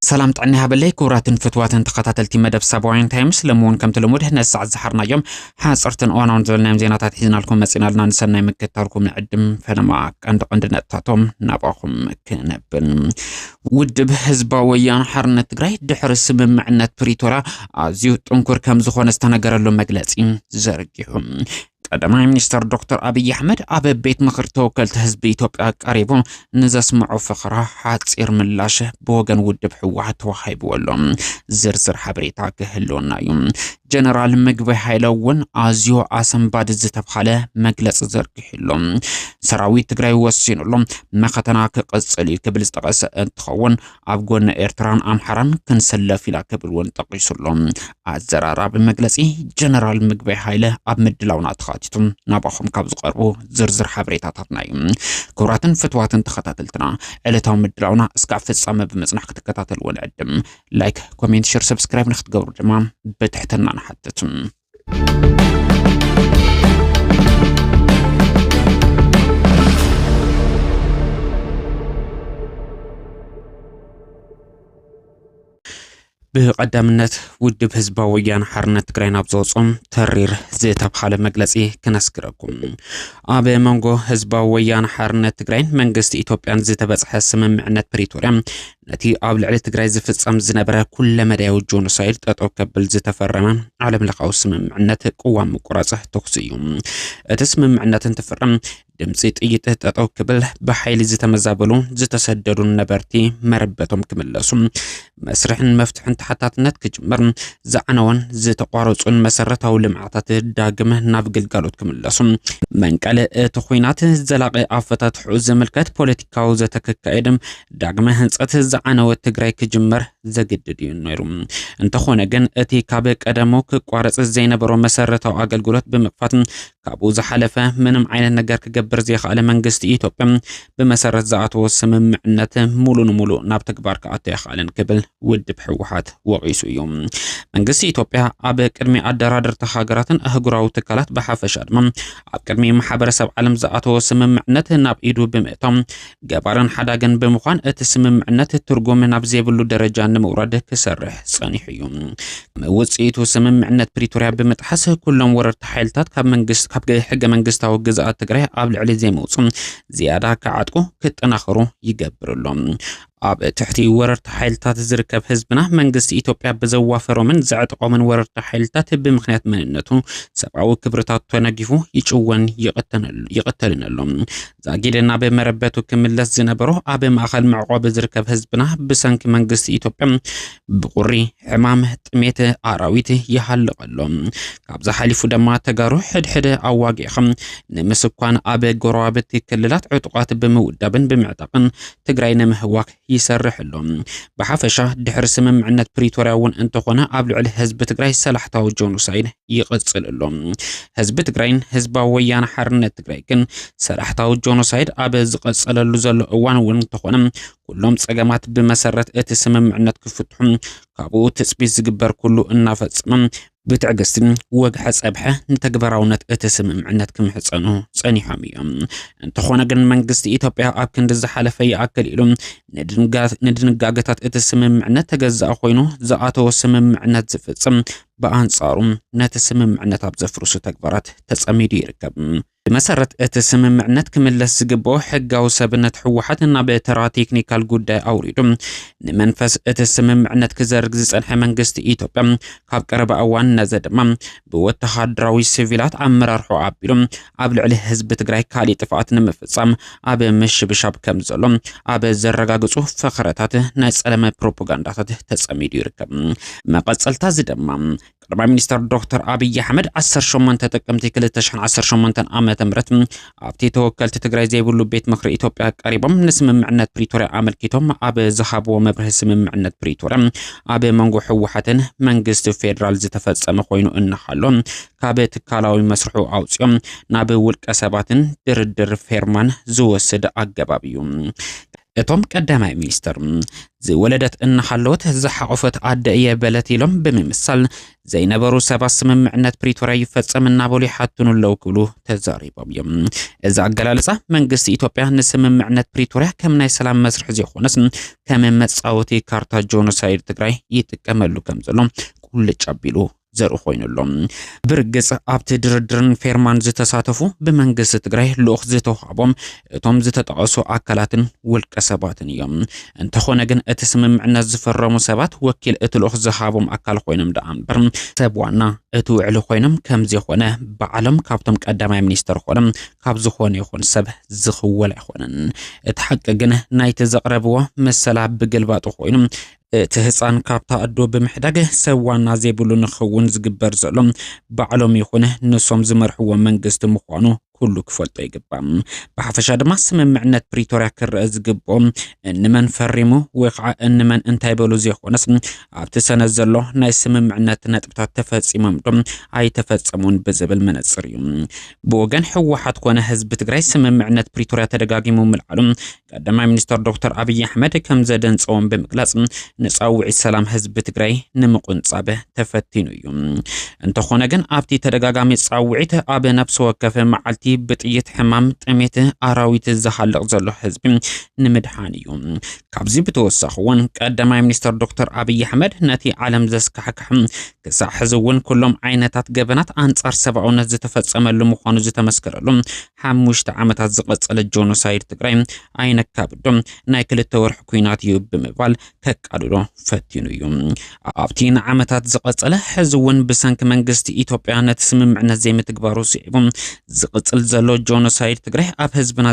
سلام تعني هبلي كورات فتوات تقاتلتي مدب سبوين تايمز لمون كم تلمود هنا الساعة زحرنا يوم حاصرتن وانا ونزلنا مزينات حيزنا لكم مسينا لنا نسلنا مكتاركم نعدم فنما عندنا تاتهم ناباكم كنبن ودب حزباويان حرنة تقرأي دحر السبب معنات بريتورا عزيو تنكر كم زخوان استنقر اللو مقلاتين زرقهم قدماء منستر دكتور أبي أحمد أبي بيت مخر توكلت حزب إثيوبيا قريبا نزاس معو فخرة حاتصير ملاشه بوغن ودب حوات وحيب ولهم زرزر حبريتا كهلونا يوم جنرال مقبي حيلون آزيو آسم بعد الزتبخاله مقلس زرقحلهم سراوي تقرأي وسين لهم مختناك قصلي كبل استقاس انتخون أبقون إرتران أمحران كنسلف إلى كبل وانتقيس لهم الزرارة بمقلسي جنرال مقبي حيله أبمد لونات خاتتم نابخم كابز قربو زرزر حبريتا تطنايم كوراتن فتواتن تخطاتلتنا علتهم مدلونا اسكع فتصامة بمزنح كتكتاتل والعدم لايك كومنت شير سبسكرايب نخت قور جمام بتحتنا نحتتم بقدامنت ودب حزباويان حرنة تقرأي نابزوصم ترير زيتاب حالة مقلسي كنسكركم أبي منغو حزباويان حرنة تقرأي منغست إثيوبيان زيتابز حسم معنات بريتوريا نتي قابل على تقرأي زفتصام زنبرا كل مدايو جونوسايد تتوكبل زيتافرما على ملقاو سم معنات قوام مقرازة توكسيوم تسم معنات انتفرم دمسيت ايته تتوكبل بحيل زيتامزابلو زيتسددون نبرتي مربتهم كملاسم مسرحن مفتحن تحتاتنت كجمر زعنون زيتقارصون مسرتاو لمعاتات داغمه نابقل قالوت كملاسم منقال تخوينات زلاقي عفتات حوز ملكات بوليتيكاو زتككايدم داغمه هنصت زعنو تግራይ كجمر زغدد ينيرم انتخونه جن اتي كابك ادمو كقارص زينبرو مسرتاو اغلغلوت بمقفات كابو زحلفه منم عين نجار كجبر زي خاله منغست إثيوبيا بمسرت زعاتو سممعنات مولو ناب تكبار كاتي خالن كبل ود بحوحات وقيسو يوم منغست إثيوبيا اب قدمي ادرادر تخاغراتن اهغراو تكالات بحافش ادم اب قدمي محبرسب عالم زعاتو سممعنات ناب ايدو بمئتم جبارن حداغن بمخان اتسممعنات ترجم ناب زيبلو درجه نمورد كسرح صنيح يوم وصيتو سممعنات بريتوريا بمتحس كلهم ورت حيلتات كاب منغست كاب حق منغستاو جزاءات تግራይ اب لعلي زي موصم زياده كعطقو كتناخرو يقبرلهم اب تحتي ورت حيلتات زركب حزبنا منغست إثيوبيا بزوافرو من زعطقو من ورت حيلتات بمخنيات مننتو سبعو كبرتات تنقفو يچون يقتلنلهم زاغيدنا بمربتو كملس زنبرو اب ماخل معقوب زركب حزبنا بسنك منغست إثيوبيا بقري حمام طميت اراويت يحلقلهم كابز حليفو دما تغارو حد اواقيخم نمسكوان اب غرابت كللات عطقات بمودابن بمعتقن تግራይ نمهواك يسرح لهم بحفشة دحر سممعنات بريتوريا ون انتخونا قبل على حزب تግራይ سلاحتاو جونوسايد يقصل لهم حزب تግራይ حزباويان حرنة تግራይ كن سلاحتاو جونوسايد اب زقصللو زلو اوان ون انتخونا كلهم صقمات بمسرت ات سممعنات كفتحم كابو تسبيز زقبر كله انافصم بتعقستن وقح صبحه نتغبراونت اتسممعنات كم حصنو صنيحام يوم انتخونا جن منغست إثيوبيا اب كند زحلفه ياكل يلوم ندنغاغتات اتسممعنات تجزا خوينو زاتو سممعنات زفصم بانصارم نتسممعنات اب زفرسو تغبرات تصميد يركب مسرت اتسممعنات كملس زغبو حقاو سبنت حوحاتنا بترا تكنيكال غودا اوريدم نمنفس اتسممعنات كزرغ زصنح منغست إثيوبيا كاب قرب اوان نزدم بوتحادراوي سيفيلات امرارحو ابيلم ابل على حزب تግራይ كالي طفات نمفصم اب مش بشاب كمزلم اب زرغاغصو فخرتات نصلمه بروباغانداتات تصميد يركب مقصلتا زدم قدما منستر دكتور أبي أحمد 18 تقمتي 2018 عامه مرت ابتي توكلت تግራይ زيبلو بيت مخر إثيوبيا قريبا نسممعنات بريتوريا عملكيتهم اب زخابو مبره سممعنات بريتوريا اب منغو حوحتن منغست فيدرال زتفصم خوينو انحالو كابت كالاوي مسرحو اوصيم ناب ولق سباتن دردر فيرمان زوسد اغبابيو እቶም ቀዳማይ ሚኒስተር ዝወለደት እናሓለወት ዝሓቆፈት ኣደ እየ በለት ኢሎም ብምምሳል ዘይነበሩ ሰባት ስምምዕነት ፕሪቶሪያ ይፈጸም እናበሉ ይሓትኑ ኣለው ክብሉ ተዛሪቦም እዮም። እዚ ኣገላልጻ መንግስቲ ኢትዮጵያ ንስምምዕነት ፕሪቶሪያ ከም ናይ ሰላም መስርሕ ዘይኾነስ ከም መጻወቲ ካርታ ጆኖሳይድ ትግራይ ይጥቀመሉ ከም ዘሎ ቁልጭ ኣቢሉ ዘርኢ ኮይኑሎም ብርግጽ ኣብቲ ድርድርን ፌርማን ዝተሳተፉ ብመንግስቲ ትግራይ ልኡኽ ዝተዋሃቦም እቶም ዝተጠቐሱ ኣካላትን ውልቀ ሰባትን እዮም። እንተኾነ ግን እቲ ስምምዕነት ዝፈረሙ ሰባት ወኪል እቲ ልኡኽ ዝሃቦም ኣካል ኮይኖም ደኣ እምበር ሰብ ዋና እቲ ውዕሊ ኮይኖም ከም ዘይኾነ በዓሎም ካብቶም ቀዳማይ ሚኒስተር ኮይኖም ካብ ዝኾነ ይኹን ሰብ ዝኽወል ኣይኾነን። እቲ ሓቂ ግን ናይቲ ዘቕረብዎ መሰላ ብግልባጡ ኮይኑ እቲ ህፃን ካብታ ኣዶ ብምሕዳግ ሰብ ዋና ዘይብሉ ንኽውን ዝግበር ዘሎ በዓሎም ይኹን ንሶም ዝመርሕዎ መንግስቲ ምዃኑ ኩሉ ክፈልጦ ይግባእ። ብሓፈሻ ድማ ስምምዕነት ፕሪቶሪያ ክርአ ዝግብኦም እንመን ፈሪሙ ወይ ከዓ እንመን እንታይ በሉ ዘይኾነስ ኣብቲ ሰነድ ዘሎ ናይ ስምምዕነት ነጥብታት ተፈጺሞም ዶም ኣይተፈጸሙን ብዝብል መነጽር እዩ። ብወገን ሕወሓት ኮነ ህዝቢ ትግራይ ስምምዕነት ፕሪቶሪያ ተደጋጊሙ ምልዓሉ ቀዳማይ ሚኒስተር ዶክተር አብይ አሕመድ ከም ዘደንጸዎም ብምግላጽ ንጻውዒ ሰላም ህዝቢ ትግራይ ንምቁንጻበ ተፈቲኑ እዩ። እንተኾነ ግን ኣብቲ ተደጋጋሚ ጻውዒት ኣብ ነፍሲ ወከፍ መዓልቲ ብጥይት ሕማም ጥሜት ኣራዊት ዝሓልቕ ዘሎ ህዝቢ ንምድሓን እዩ። ካብዚ ብተወሳኺ እውን ቀዳማይ ሚኒስተር ዶክተር አብይ አሕመድ ነቲ ዓለም ዘስካሕክሕ ክሳዕ ሕዚ እውን ኩሎም ዓይነታት ገበናት ኣንጻር ሰብኣውነት ዝተፈጸመሉ ምዃኑ ዝተመስከረሉ 5 ዓመታት ዝቐጸለ ጆኖሳይድ ትግራይ ኣይነካብዶም ናይ 2 ወርሒ ኩናት እዩ ብምባል ከቃልሎ ፈቲኑ እዩ። ኣብቲ ንዓመታት ዝቐጸለ ሕዚ እውን ብሰንኪ መንግስቲ ኢትዮጵያ ነቲ ስምምዕነት ዘይምትግባሩ ስዒቡ ዝቕጽል ዘሎ ጆኖሳይድ ትግራይ ኣብ ህዝብና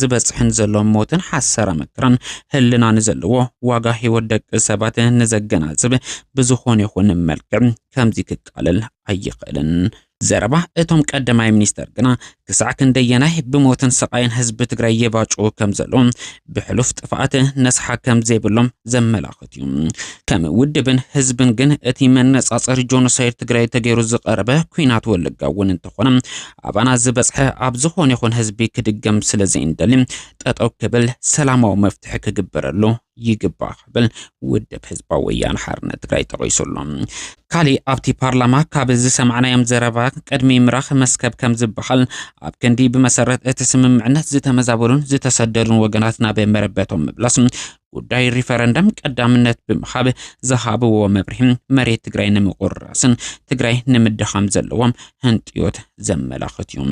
ዝበጽሕን ዘሎ ሞትን ሓሰረ መከራን ህልና ንዘለዎ ዋጋ ህይወት ደቂ ሰባት ንዘገናዝብ ብዝኾነ ይኹን መልክዕ ከምዚ ክቃለል ኣይኽእልን። ዘረባ እቶም ቀዳማይ ሚኒስተር ግና ክሳዕ ክንደየናይ ብሞትን ሰቃይን ህዝቢ ትግራይ የባጭው ከም ዘሎ ብሕሉፍ ጥፋኣት ነስሓ ከም ዘይብሎም ዘመላኽት እዩ። ከም ውድብን ህዝብን ግን እቲ መነጻጸሪ ጆኖሳይድ ትግራይ ተገይሩ ዝቐረበ ኩናት ወለጋ እውን እንተኾነ ኣባና ዝበጽሐ ኣብ ዝኾነ ይኹን ህዝቢ ክድገም ስለዘይንደሊ ጠጠው ክብል ሰላማዊ መፍትሒ ክግበረሉ ይግባእ ክብል ውድብ ህዝባዊ ወያነ ሓርነት ትግራይ ጠቒሱሎም። ካሊ ኣብቲ ፓርላማ ካብ ዝሰማዕናዮም ዘረባ ቅድሚ ምራኽ መስከብ ከም ዝበሃል ኣብ ክንዲ ብመሰረት እቲ ስምምዕነት ዝተመዛበሉን ዝተሰደዱን ወገናት ናብ መረበቶም ምብላስ ጉዳይ ሪፈረንደም ቀዳምነት ብምሃብ ዝሃብዎ መብርሂ መሬት ትግራይ ንምቁርራስን ትግራይ ንምድኻም ዘለዎም ህንጥዮት ዘመላኽት እዩ።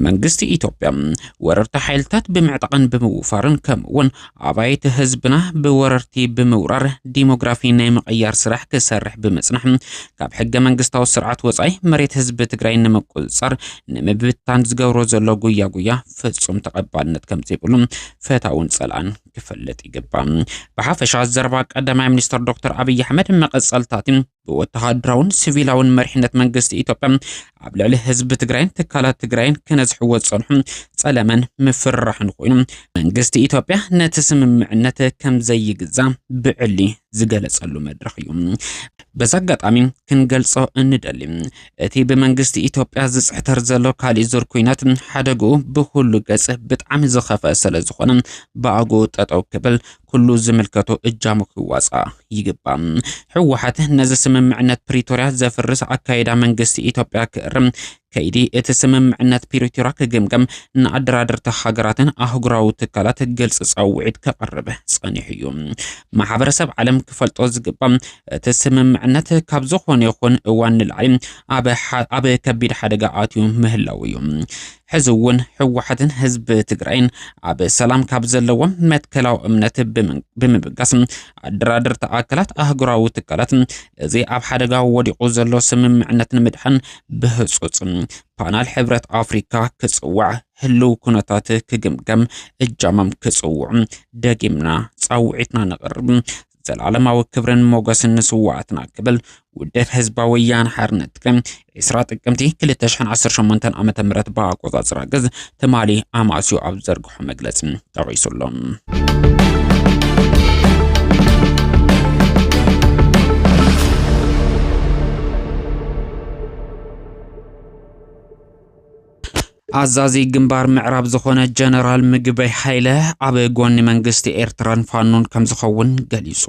መንግስቲ ኢትዮጵያ ወረርቲ ሓይልታት ብምዕጣቕን ብምውፋርን ከምኡውን ኣባይቲ ህዝብና ብወረርቲ ብምውራር ዲሞግራፊ ናይ ምቕያር ስራሕ ክሰርሕ ብምጽናሕ ካብ ሕገ መንግስታዊ ስርዓት ወጻኢ መሬት ህዝቢ ትግራይ ንምቁፅጻር ንምብታን ዝገብሮ ዘሎ ጉያ ፍጹም ተቐባልነት ከም ዘይብሉ ፈታውን ጸልኣን ክፍለጥ ይግባእ። ብሓፈሻ ዘረባ ቀዳማይ ሚኒስተር ዶክተር አብይ አሕመድ መቀጸልታትን ብወተሃደራውን ሲቪላውን መሪሕነት መንግስቲ ኢትዮጵያ ኣብ ልዕሊ ህዝቢ ትግራይን ትካላት ትግራይን ክነዝሕዎ ጸንሑ ጸለመን ምፍራሕን ኮይኑ መንግስቲ ኢትዮጵያ ነቲ ስምምዕነት ከም ዘይግዛ ብዕሊ ዝገለጸሉ መድረኽ እዩ። በዛ አጋጣሚ ክንገልጾ እንደሊ እቲ ብመንግስቲ ኢትዮጵያ ዝጽሕተር ዘሎ ካልእ ዙር ኩናት ሓደጉ ብኩሉ ገጽ ብጣዕሚ ዝኸፍአ ስለ ዝኾነ ብኣግኡ ጠጠው ክብል ኩሉ ዝምልከቶ እጃሙ ክዋጻእ ይግባእ። ሕወሓት ነዚ ስምምዕነት ፕሪቶሪያ ዘፍርስ ኣካይዳ መንግስቲ ኢትዮጵያ ክእርም ከይዲ እቲ ስምምዕነት ፕሪቶሪያ ክግምገም ንኣደራድርቲ ሃገራትን ኣህጉራዊ ትካላት ግልጽ ጻውዒት ከቕርብ ጸኒሑ እዩ። ማሕበረሰብ ዓለም ክፈልጦ ዝግባእ እቲ ስምምዕነት ካብ ዝኾነ ይኹን እዋን ንላዕሊ ኣብ ከቢድ ሓደጋ ኣትዩ ምህላው እዩ። ሕዚ እውን ሕወሓትን ህዝቢ ትግራይን ኣብ ሰላም ካብ ዘለዎም መትከላዊ እምነት ብምብጋስ ኣደራድርቲ ኣካላት ኣህጉራዊ ትካላት እዚ ኣብ ሓደጋ ወዲቑ ዘሎ ስምምዕነት ንምድሓን ብህጹጽ ፓናል ሕብረት ኣፍሪካ ክጽዋዕ ህልው ኩነታት ክግምገም እጃሞም ክጽውዕ ደጊምና ጻውዒትና ነቕርብ ዘላለማዊ ክብርን ሞገስን ንስዋዕትና ክብል ውድብ ህዝባዊ ወያነ ሓርነት ትግራይ 20 ጥቅምቲ 2018 ዓመተ ምህረት ብኣቆጻጽራ ግዝ ትማሊ ኣማእስዩ ኣብ ዘርግሖ መግለጺ ጠቒሱሎም። አዛዚ ግንባር ምዕራብ ዝኾነ ጀነራል ምግበይ ኃይለ አብ ጎኒ መንግስቲ ኤርትራን ፋኖን ከም ዝኸውን ገሊጹ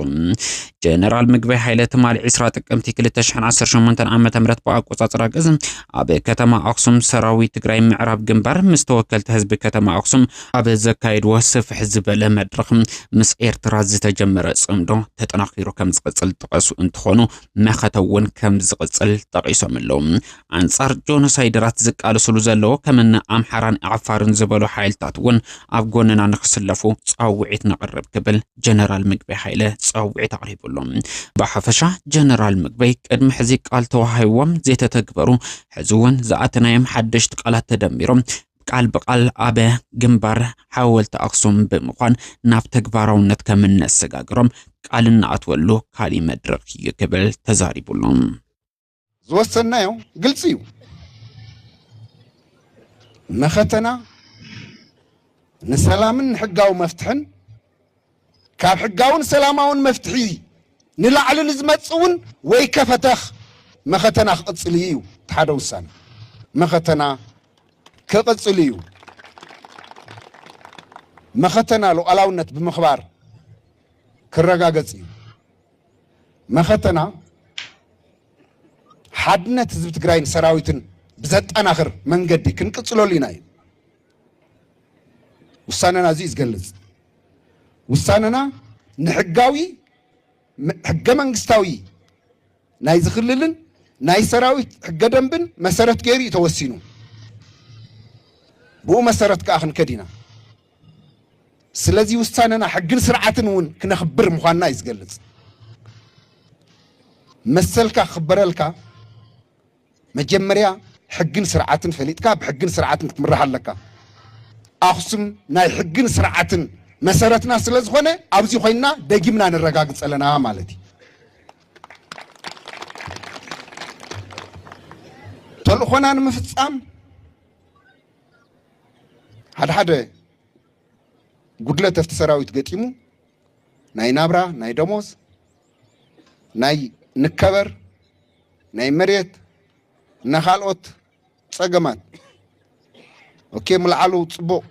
ጀነራል ምግበይ ኃይለ ትማል 20 ጥቅምቲ 2018 ዓመተ ምህረት በአቆጻጽራ ገዝ አብ ከተማ አክሱም ሰራዊት ትግራይ ምዕራብ ግንባር ምስተወከልተ ህዝብ ከተማ አክሱም አብ ዘካይድዎ ሰፍሕ ዝበለ መድረኽ ምስ ኤርትራ ዝተጀመረ ጽምዶ ተጠናኺሩ ከም ዝቅጽል ጠቀሱ እንትኾኑ መኸተውን ከም ዝቅጽል ጠቂሶምለው አንጻር ጆኖሳይደራት ዝቃለስሉ ዘለዎ ከም አምሐራን አፋርን ዝበሉ ኃይልታትውን አብ ጎንና ንክስለፉ ጻውዒት ነቅርብ ክብል ጀነራል ምግበይ ኃይለ ጻውዒት አቅሪቡሎም በሐፈሻ ጀነራል ምግበይ ቅድም ሕዚ ቃል ተዋሂቦም ዘይተተግበሩ ሕዝውን ዝአተናዮም ሓደሽቲ ቃላት ተደሚሮም ቃል በቃል አበ ግንባር ሐወልት አክሱም በመኳን ናብ ተግባራውነት ከምነሰጋግሮም ቃልና አትወሉ ካሊ መድረክ ይክብል ተዛሪቡሎም ዝወሰናዮ ግልጽ እዩ መኸተና ንሰላምን ሕጋው መፍትሕን ካብ ሕጋውን ሰላማውን መፍትሒ ንላዕሊ ዝመጽውን ወይ ከፈተኽ መኸተና ክቅጽል እዩ ተሓደ ውሳነ መኸተና ክቅጽል እዩ መኸተና ሉዓላውነት ብምኽባር ክረጋገጽ እዩ መኸተና ሓድነት ህዝቢ ትግራይን ሰራዊትን بزتأناخر من قدي كن قصلوا لنا وساننا زي زقلز وساننا نحقاوي حق منقستاوي ناي زخللن ناي سراوي حق دنبن مسارت غيري توسينو بو مسارت كاخن كدينا سلازي وساننا حقن سرعتن ون كنخبر مخانا يزقلز مسلكا خبرلكا مجمريا حقن سرعتن فليتكا بحقن سرعتن تمرح لك اخصم ناي حقن سرعتن مسارتنا سلازخونه ابزي خوينا دغيمنا نرغاغص لنا مالتي تلخونا نمفصام حد ጉድለት ተፍተ ሰራዊት ገጢሙ ናይ ናብራ ናይ ደሞዝ ናይ ንከበር ናይ መሬት نخالوت صقمات اوكي ملعلو صبو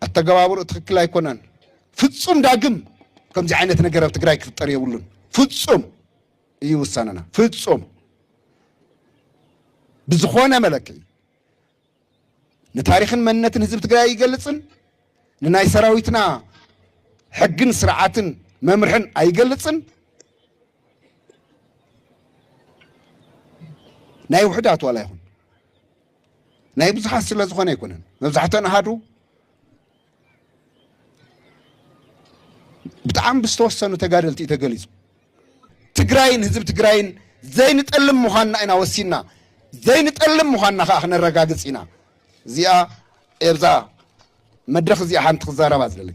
التجوابر تخكل يكونن ፍጹም ዳግም ከምዚ አይነት ነገር ኣብ ትግራይ ክፍጠር የብሉን ፍጹም ይውሳነና ፍጹም ብዝኾነ መለክ ንታሪኽን መንነትን ህዝብ ትግራይ ይገልጽን ንናይ ሰራዊትና ሕግን ስርዓትን መምርሕን አይገልጽን ናይ ውሕዳት ወላ ይኹን ናይ ብዙሓት ስለ ዝኾነ ይኮነን መብዛሕትአን ኣሃዱ ብጣዕሚ ብዝተወሰኑ ተጋደልቲ ተገሊጹ ትግራይን ህዝብ ትግራይን ዘይንጠልም ምዃንና ኢና ወሲና ዘይንጠልም ምዃንና ከዓ ክነረጋግጽ ኢና እዚኣ እብዛ መድረኽ እዚኣ ሓንቲ ክዛረባ ዘለለ